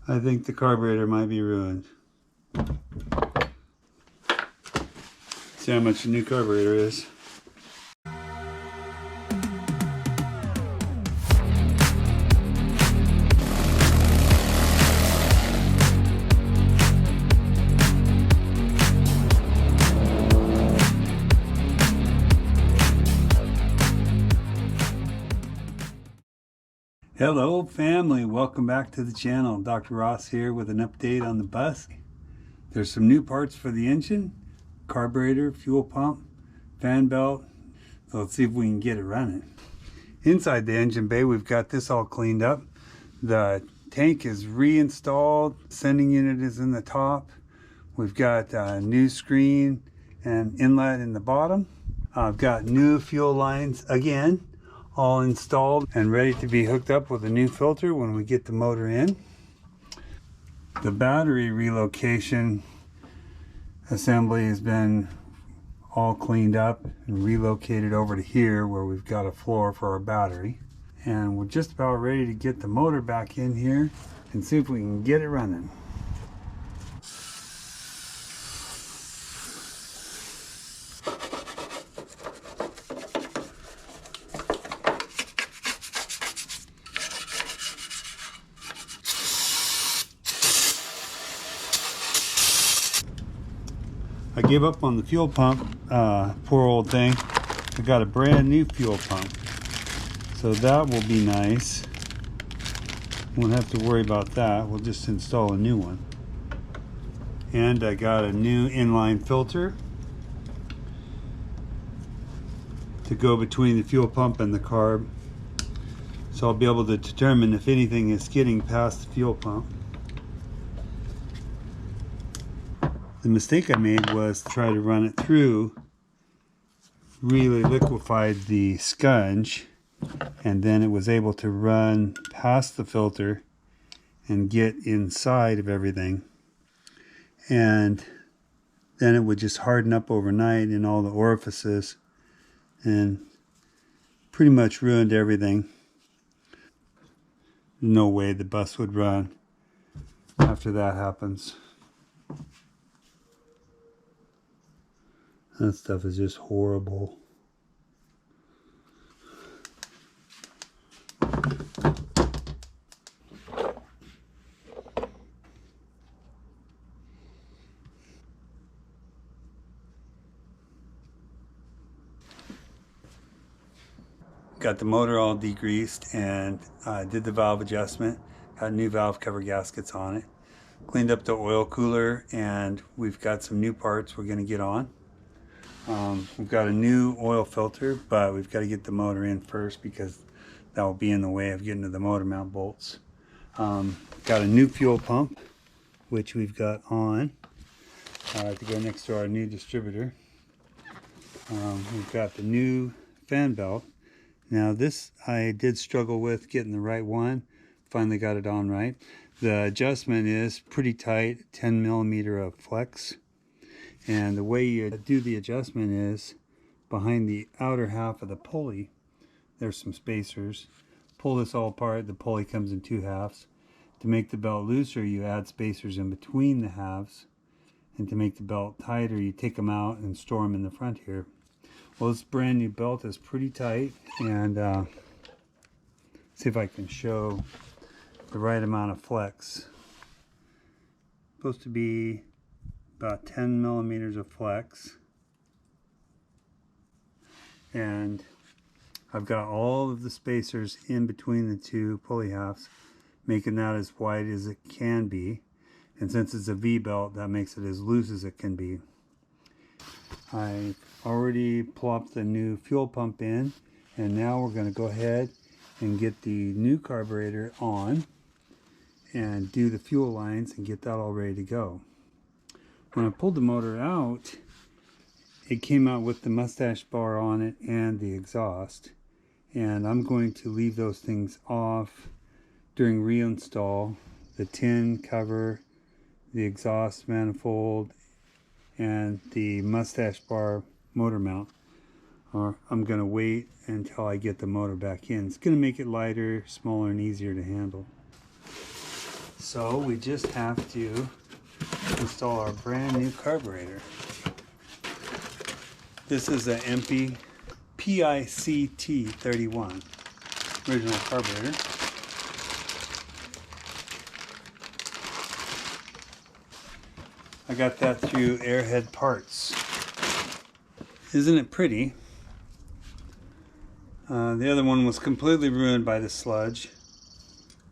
I think the carburetor might be ruined. See how much the new carburetor is. Hello family, welcome back to the channel. Dr. Ross here with an update on the bus. There's some new parts for the engine, carburetor, fuel pump, fan belt. So let's see if we can get it running. Inside the engine bay, we've got this all cleaned up. The tank is reinstalled, sending unit is in the top. We've got a new screen and inlet in the bottom. I've got new fuel lines again, all installed and ready to be hooked up with a new filter when we get the motor in. The battery relocation assembly has been all cleaned up and relocated over to here where we've got a floor for our battery. And we're just about ready to get the motor back in here and see if we can get it running. I gave up on the fuel pump, poor old thing. I got a brand new fuel pump, so that will be nice. Won't have to worry about that. We'll just install a new one. And I got a new inline filter to go between the fuel pump and the carb, so I'll be able to determine if anything is getting past the fuel pump. The mistake I made was to try to run it through, really liquefied the sponge, and then it was able to run past the filter and get inside of everything. And then it would just harden up overnight in all the orifices and pretty much ruined everything. No way the bus would run after that happens. That stuff is just horrible. Got the motor all degreased and did the valve adjustment. Got new valve cover gaskets on it. Cleaned up the oil cooler, and we've got some new parts we're going to get on. We've got a new oil filter, but we've got to get the motor in first because that will be in the way of getting to the motor mount bolts. Got a new fuel pump, which we've got on to go next to our new distributor. We've got the new fan belt. Now this I did struggle with getting the right one. Finally got it on right. The adjustment is pretty tight, 10 millimeter of flex. And the way you do the adjustment is behind the outer half of the pulley, there's some spacers. Pull this all apart, the pulley comes in two halves. To make the belt looser, you add spacers in between the halves. And to make the belt tighter, you take them out and store them in the front here. Well, this brand new belt is pretty tight, and see if I can show the right amount of flex. Supposed to be about 10 millimeters of flex, and I've got all of the spacers in between the two pulley halves, making that as wide as it can be. And since it's a V belt, that makes it as loose as it can be. I already plopped the new fuel pump in, and now we're going to go ahead and get the new carburetor on and do the fuel lines and get that all ready to go. When I pulled the motor out, it came out with the mustache bar on it and the exhaust, and I'm going to leave those things off during reinstall. The tin cover, the exhaust manifold, and the mustache bar motor mount. Or I'm going to wait until I get the motor back in. It's going to make it lighter, smaller, and easier to handle. So we just have to install our brand new carburetor. This is an MP PICT 31 original carburetor. I got that through Airhead Parts. Isn't it pretty? The other one was completely ruined by the sludge,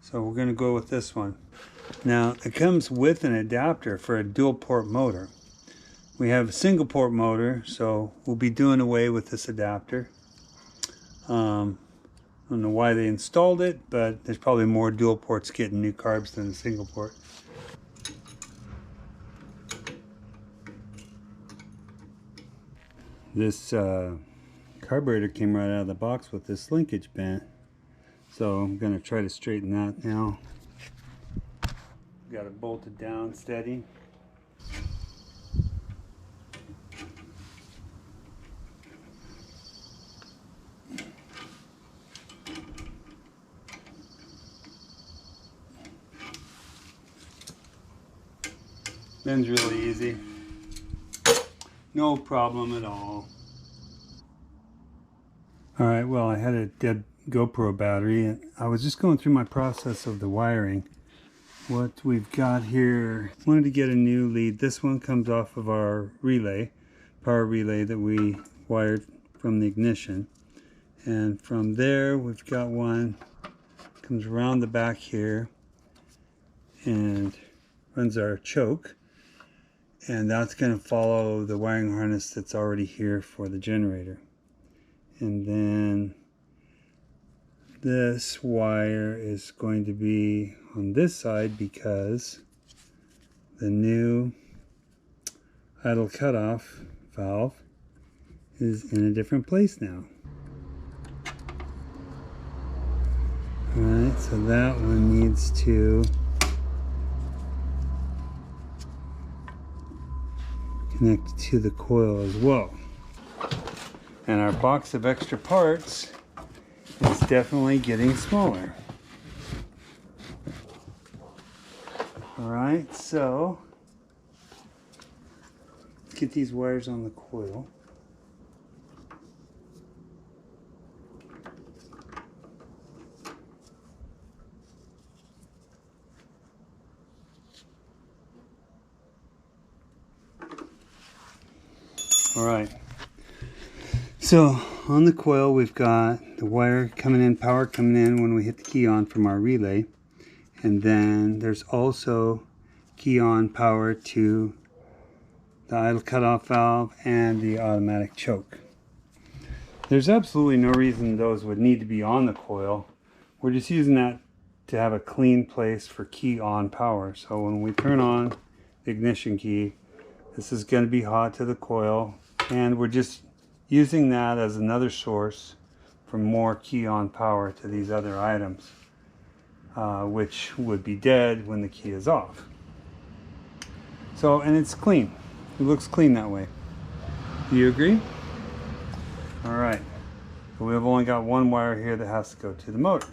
so we're going to go with this one. Now it comes with an adapter for a dual port motor. We have a single port motor, so we'll be doing away with this adapter. I don't know why they installed it, but there's probably more dual ports getting new carbs than a single port. This carburetor came right out of the box with this linkage bent, so I'm going to try to straighten that now. Got it bolted down steady. Bends really easy. No problem at all. Alright, well, I had a dead GoPro battery and I was just going through my process of the wiring. What we've got here, wanted to get a new lead. This one comes off of our relay, power relay that we wired from the ignition. And from there we've got one, comes around the back here and runs our choke. And that's going to follow the wiring harness that's already here for the generator. And then this wire is going to be on this side because the new idle cutoff valve is in a different place now. Alright, so that one needs to connect to the coil as well. And our box of extra parts is definitely getting smaller. Alright, so let's get these wires on the coil. Alright, so on the coil we've got the wire coming in, power coming in when we hit the key on from our relay, and then there's also key on power to the idle cutoff valve and the automatic choke. There's absolutely no reason those would need to be on the coil. We're just using that to have a clean place for key on power. So when we turn on the ignition key, this is going to be hot to the coil, and we're just using that as another source for more key on power to these other items, which would be dead when the key is off. So, and it's clean. It looks clean that way. Do you agree? Alright, so we've only got one wire here that has to go to the motor.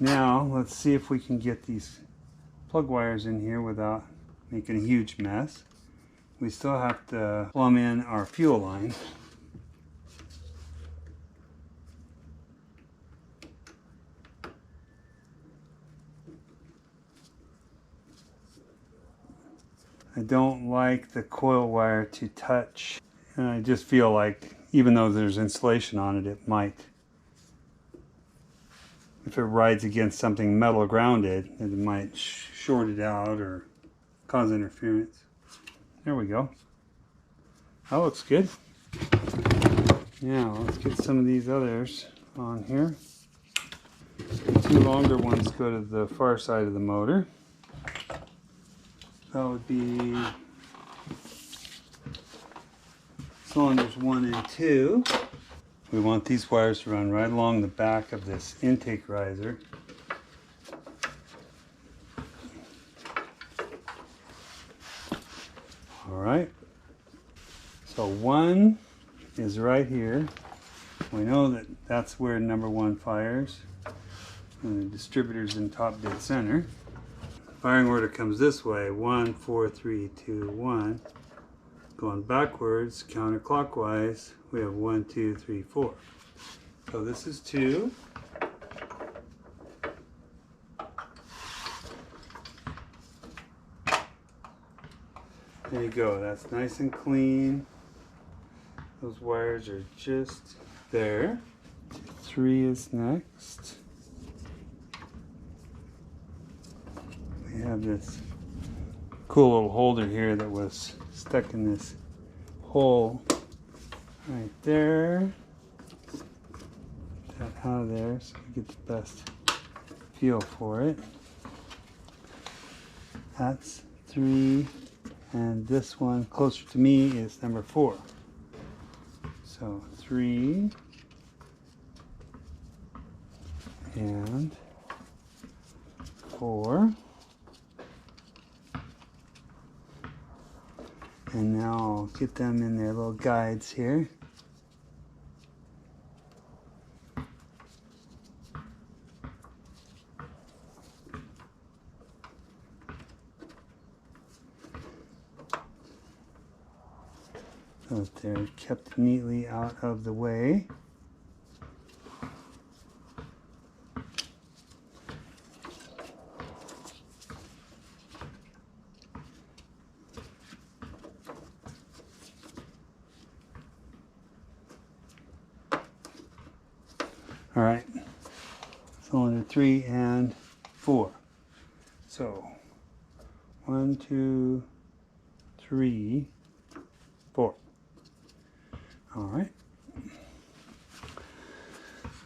Now, let's see if we can get these plug wires in here without making a huge mess. We still have to plumb in our fuel line. I don't like the coil wire to touch, and I just feel like even though there's insulation on it, it might, if it rides against something metal grounded, it might short it out or cause interference. There we go. That looks good. Now let's get some of these others on here. The two longer ones go to the far side of the motor. That would be cylinders 1 and 2. We want these wires to run right along the back of this intake riser. Alright, so 1 is right here. We know that that's where number 1 fires, and the distributor's in top dead center. Firing order comes this way: 1, 4, 3, 2, 1. Going backwards, counterclockwise, we have 1, 2, 3, 4. So this is 2. There you go, that's nice and clean. Those wires are just there. 3 is next. We have this cool little holder here that was stuck in this hole right there. Get that out of there so we get the best feel for it. That's 3, and this one closer to me is number 4. So 3 and 4. And now I'll get them in their little guides here. So that they're kept neatly out of the way. All right, cylinder 3 and 4. So 1, 2, 3, 4. All right.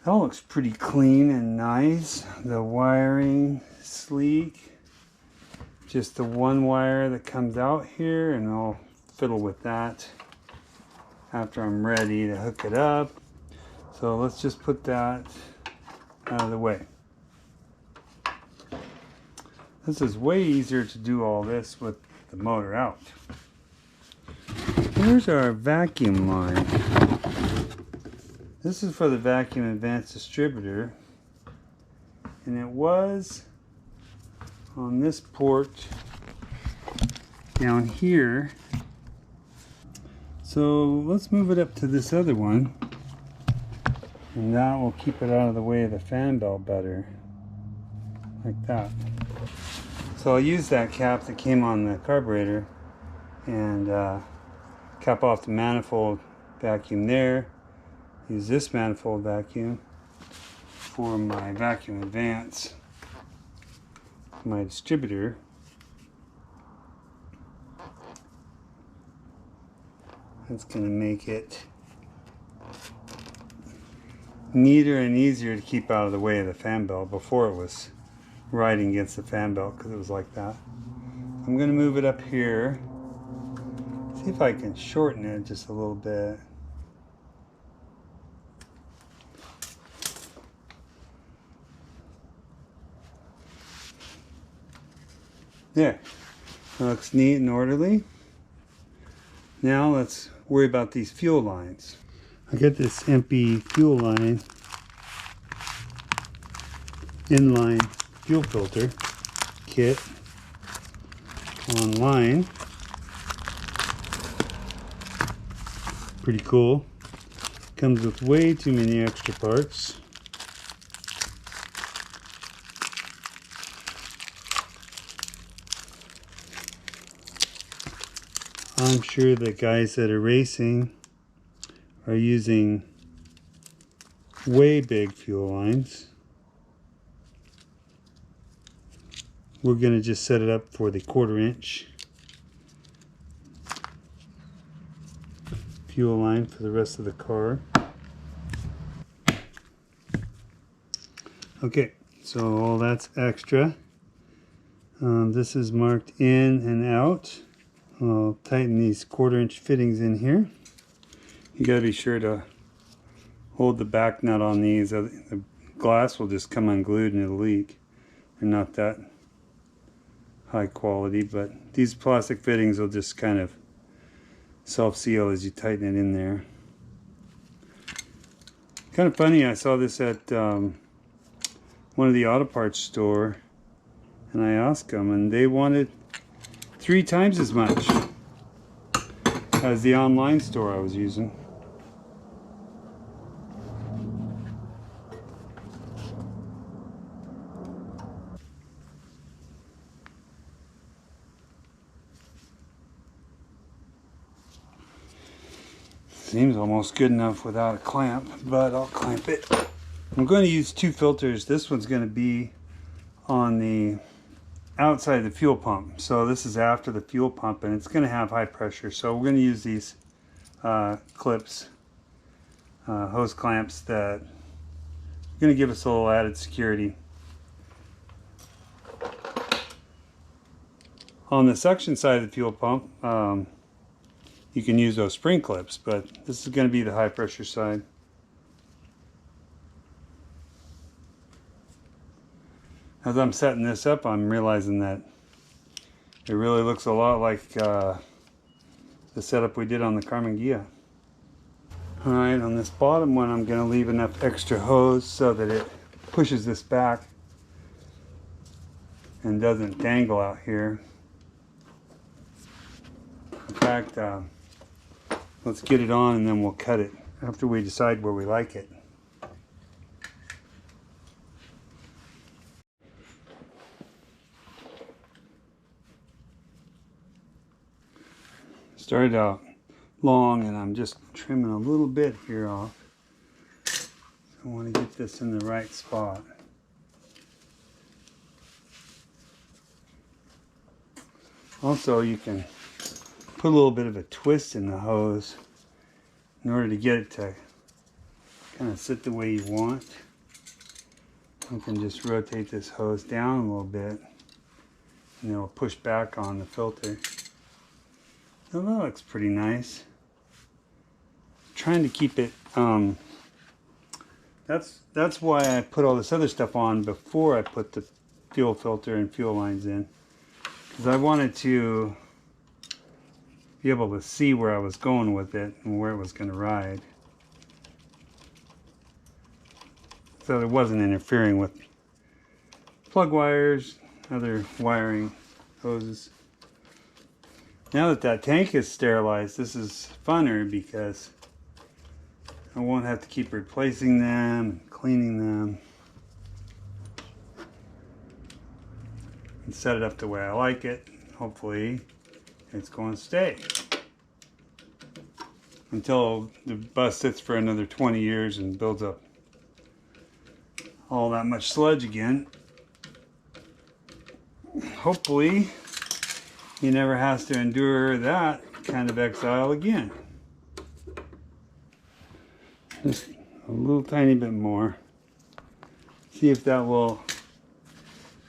That looks pretty clean and nice. The wiring, sleek. Just the one wire that comes out here, and I'll fiddle with that after I'm ready to hook it up. So let's just put that out of the way. This is way easier to do all this with the motor out. Here's our vacuum line. This is for the vacuum advanced distributor, and it was on this port down here. So let's move it up to this other one, and that will keep it out of the way of the fan belt better, like that. So I'll use that cap that came on the carburetor and cap off the manifold vacuum there. Use this manifold vacuum for my vacuum advance, my distributor. That's going to make it neater and easier to keep out of the way of the fan belt. Before it was riding against the fan belt because it was like that. I'm going to move it up here. See if I can shorten it just a little bit. There. That looks neat and orderly. Now let's worry about these fuel lines. I got this empty fuel line, inline fuel filter kit online. Pretty cool. Comes with way too many extra parts. I'm sure the guys that are racing are using way big fuel lines. We're going to just set it up for the 1/4 inch fuel line for the rest of the car. Okay, so all that's extra. This is marked in and out. I'll tighten these 1/4 inch fittings in here. You gotta be sure to hold the back nut on these. The glass will just come unglued and it'll leak. They're not that high quality, but these plastic fittings will just kind of self-seal as you tighten it in there. Kind of funny, I saw this at one of the auto parts store, And I asked them, and they wanted 3 times as much as the online store I was using. Seems almost good enough without a clamp, but I'll clamp it. I'm going to use 2 filters. This one's going to be on the outside of the fuel pump. So this is after the fuel pump, and it's going to have high pressure. So we're going to use these clips, hose clamps, that are going to give us a little added security. On the suction side of the fuel pump, you can use those spring clips, but this is going to be the high pressure side. As I'm setting this up, I'm realizing that it really looks a lot like the setup we did on the Carmen Ghia. Alright, on this bottom one I'm going to leave enough extra hose so that it pushes this back and doesn't dangle out here. In fact, let's get it on and then we'll cut it after we decide where we like it. Started out long and I'm just trimming a little bit here off. I want to get this in the right spot. Also, you can put a little bit of a twist in the hose in order to get it to kind of sit the way you want. You can just rotate this hose down a little bit and it'll push back on the filter. Oh, that looks pretty nice. Trying to keep it, that's why I put all this other stuff on before I put the fuel filter and fuel lines in, because I wanted to be able to see where I was going with it and where it was going to ride, so it wasn't interfering with plug wires, other wiring, hoses. Now that that tank is sterilized, this is funner because I won't have to keep replacing them and cleaning them. And set it up the way I like it. Hopefully it's going to stay until the bus sits for another 20 years and builds up all that much sludge again. Hopefully he never has to endure that kind of exile again. Just a little tiny bit more. See if that will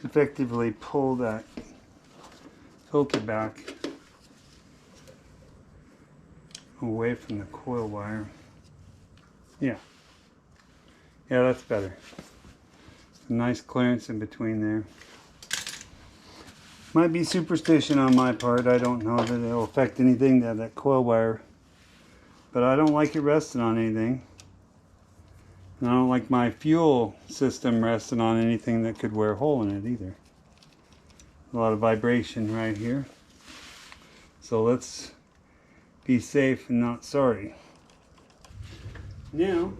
effectively pull that filter back away from the coil wire. Yeah, that's better. Some nice clearance in between there. Might be superstition on my part. I don't know that it'll affect anything, that coil wire. But I don't like it resting on anything. And I don't like my fuel system resting on anything that could wear a hole in it either. A lot of vibration right here. So let's be safe and not sorry. Now,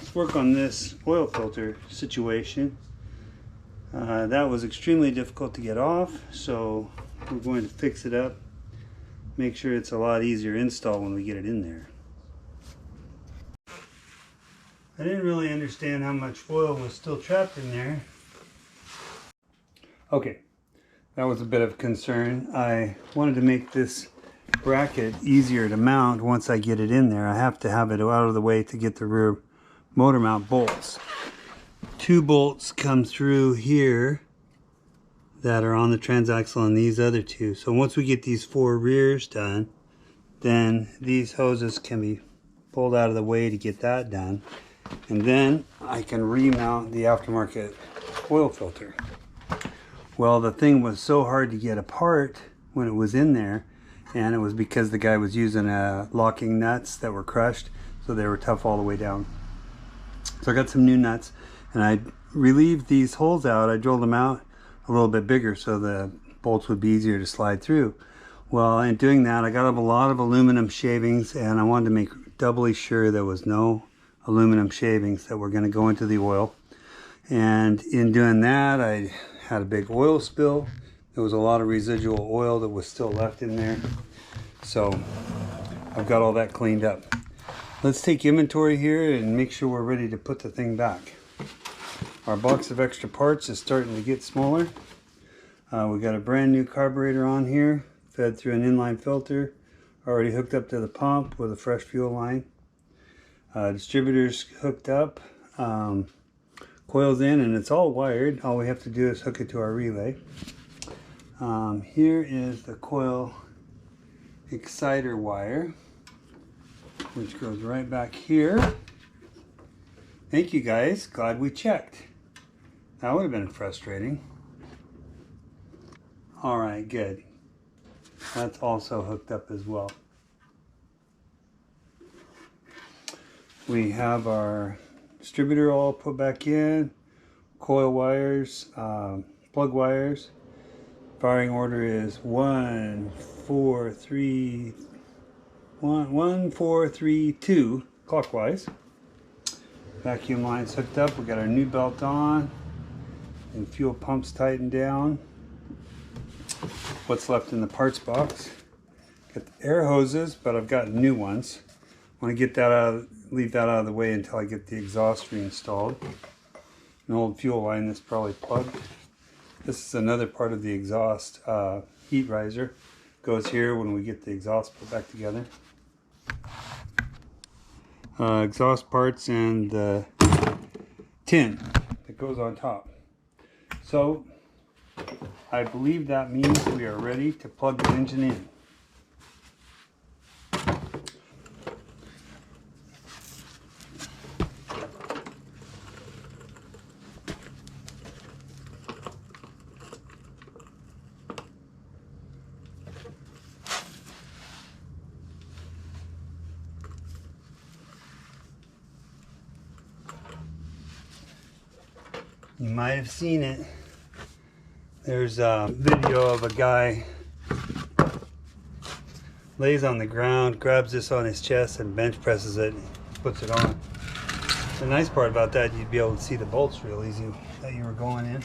let's work on this oil filter situation. That was extremely difficult to get off, so we're going to fix it up, make sure it's a lot easier to install when we get it in there. I didn't really understand how much oil was still trapped in there. Okay, that was a bit of a concern. I wanted to make this bracket easier to mount once I get it in there. I have to have it out of the way to get the rear motor mount bolts. 2 bolts come through here that are on the transaxle and these other 2. So once we get these 4 rears done, then these hoses can be pulled out of the way to get that done. And then I can remount the aftermarket oil filter. Well, the thing was so hard to get apart when it was in there, and it was because the guy was using locking nuts that were crushed, so they were tough all the way down. So I got some new nuts, and I relieve these holes out, I drilled them out a little bit bigger so the bolts would be easier to slide through. Well, in doing that, I got a lot of aluminum shavings, and I wanted to make doubly sure there was no aluminum shavings that were going to go into the oil. And in doing that, I had a big oil spill. There was a lot of residual oil that was still left in there. So I've got all that cleaned up. Let's take inventory here and make sure we're ready to put the thing back. Our box of extra parts is starting to get smaller. We got a brand new carburetor on here, fed through an inline filter, already hooked up to the pump with a fresh fuel line. Distributor's hooked up, coils in, and it's all wired. All we have to do is hook it to our relay. Here is the coil exciter wire, which goes right back here. Thank you guys, glad we checked. That would have been frustrating. All right, good. That's also hooked up as well. We have our distributor all put back in, coil wires, plug wires. Firing order is 1432 clockwise. Vacuum line's hooked up. We got our new belt on, and fuel pumps tightened down. What's left in the parts box? Got the air hoses, but I've got new ones. I want to get that leave that out of the way until I get the exhaust reinstalled. An old fuel line that's probably plugged. This is another part of the exhaust heat riser. Goes here when we get the exhaust put back together. Exhaust parts and the tin that goes on top. So I believe that means we are ready to plug the engine in. You might have seen it. There's a video of a guy lays on the ground, grabs this on his chest and bench presses it, puts it on. The nice part about that, you'd be able to see the bolts real easy that you were going in.